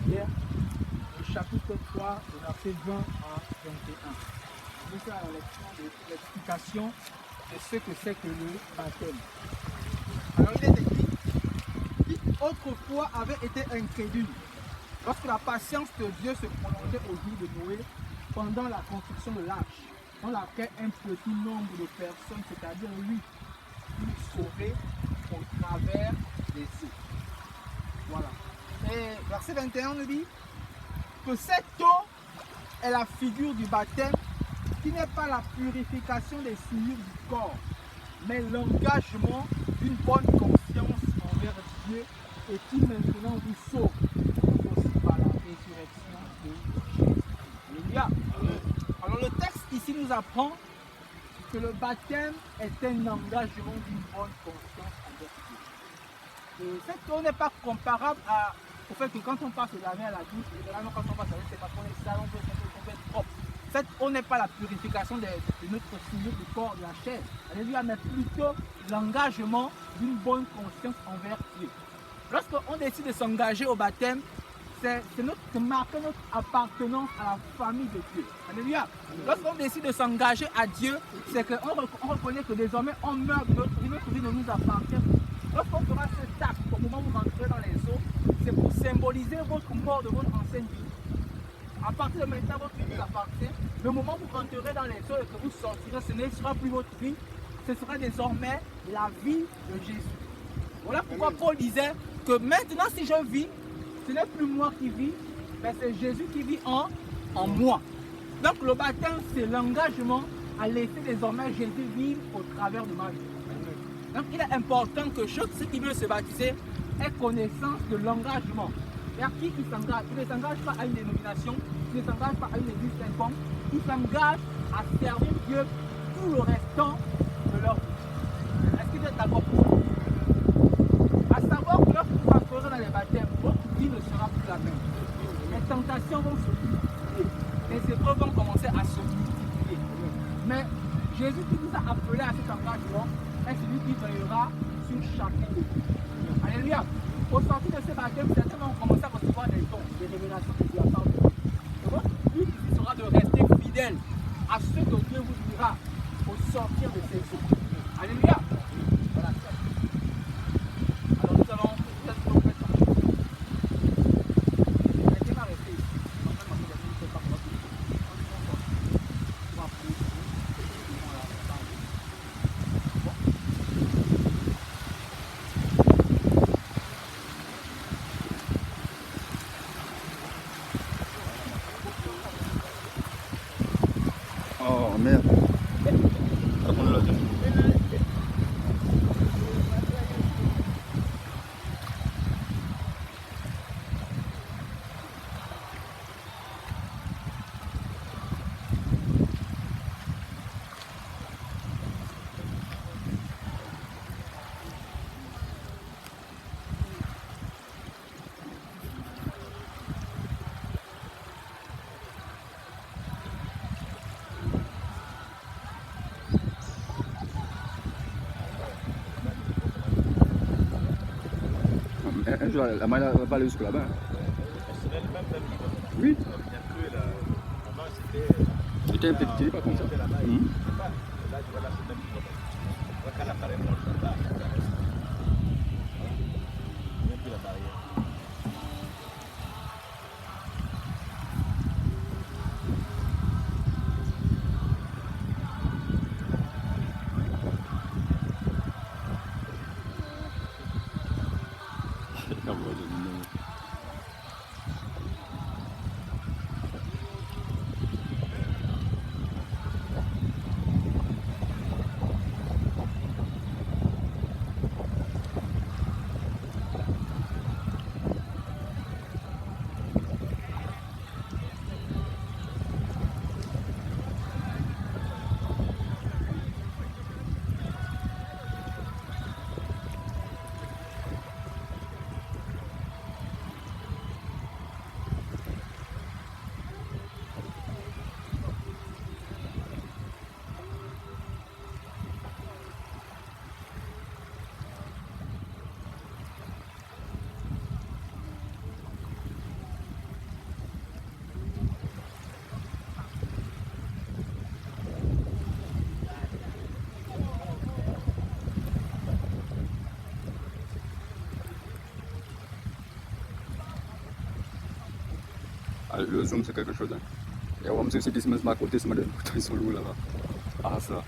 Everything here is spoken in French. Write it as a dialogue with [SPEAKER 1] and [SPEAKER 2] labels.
[SPEAKER 1] Pierre, le chapitre 3, le verset 20 à 21. Je vais faire l'explication de ce que c'est que le baptême. Alors il est écrit, qui autrefois avait été incrédule, lorsque la patience de Dieu se prolongeait au jour de Noé, pendant la construction de l'arche, dans laquelle un petit nombre de personnes, c'est-à-dire 8, furent sauvés au travers des eaux. Voilà. Et verset 21 nous dit que cette eau est la figure du baptême qui n'est pas la purification des souillures du corps, mais l'engagement d'une bonne conscience envers Dieu et qui maintenant vous sauve aussi par la résurrection de Jésus. Alléluia. Alors le texte ici nous apprend que le baptême est un engagement d'une bonne conscience envers Dieu. Et cette eau n'est pas comparable au fait que quand on passe le laver à la douche, généralement quand on passe la douche, c'est parce qu'on est sale, on peut être propre. Cette eau n'est pas la purification de notre souillure du corps, de la chair. Alléluia, mais plutôt l'engagement d'une bonne conscience envers Dieu. Lorsqu'on décide de s'engager au baptême, c'est marquer notre appartenance à la famille de Dieu. Alléluia. Lorsqu'on décide de s'engager à Dieu, c'est qu'on reconnaît que désormais on meurt de notre vie ne nous appartient. Lorsqu'on fera cet acte au moment où vous rentrez dans les eaux, c'est pour symboliser votre mort de votre ancienne vie. À partir de maintenant, votre vie vous appartient. Le moment où vous rentrerez dans les eaux et que vous sortirez, ce ne sera plus votre vie, ce sera désormais la vie de Jésus. Voilà pourquoi Paul disait que maintenant si je vis, ce n'est plus moi qui vis, mais c'est Jésus qui vit en moi. Donc le baptême, c'est l'engagement à laisser désormais Jésus vivre au travers de ma vie. Donc il est important que ceux qui veulent se baptiser aient connaissance de l'engagement. Vers qui ils s'engagent? Ils ne s'engagent pas à une dénomination, ils ne s'engagent pas à une église quelconque, ils s'engagent à servir Dieu tout le restant de leur vie. Est-ce que vous êtes d'accord pour ça? À savoir que lorsque vous entrerez dans les baptêmes, votre vie ne sera plus la même. Les tentations vont se multiplier, les épreuves vont commencer à se multiplier. Mais Jésus qui vous a appelé à cet engagement est celui qui veillera sur chacun de vous. Alléluia. Au sortir de ce baptême, certains vont commencer à recevoir des dons, des révélations de Dieu à part de vous. Et votre but ici sera de rester fidèle à ce que Dieu vous dira au sortir de ces eaux. Alléluia. Voilà. Alors nous allons peut-être nous faire ça. Mettez-moi à rester ici. On va faire des minutes par rapport à tout. On va prier.
[SPEAKER 2] Oh merde. Un jour, la main va aller jusque là-bas. Oui. C'était un petit pas comme ça. Ah, le zoom, c'est quelque chose. Hein. Et on va me dire, c'est à côté, c'est ils sont lourds là-bas. Ah, ça.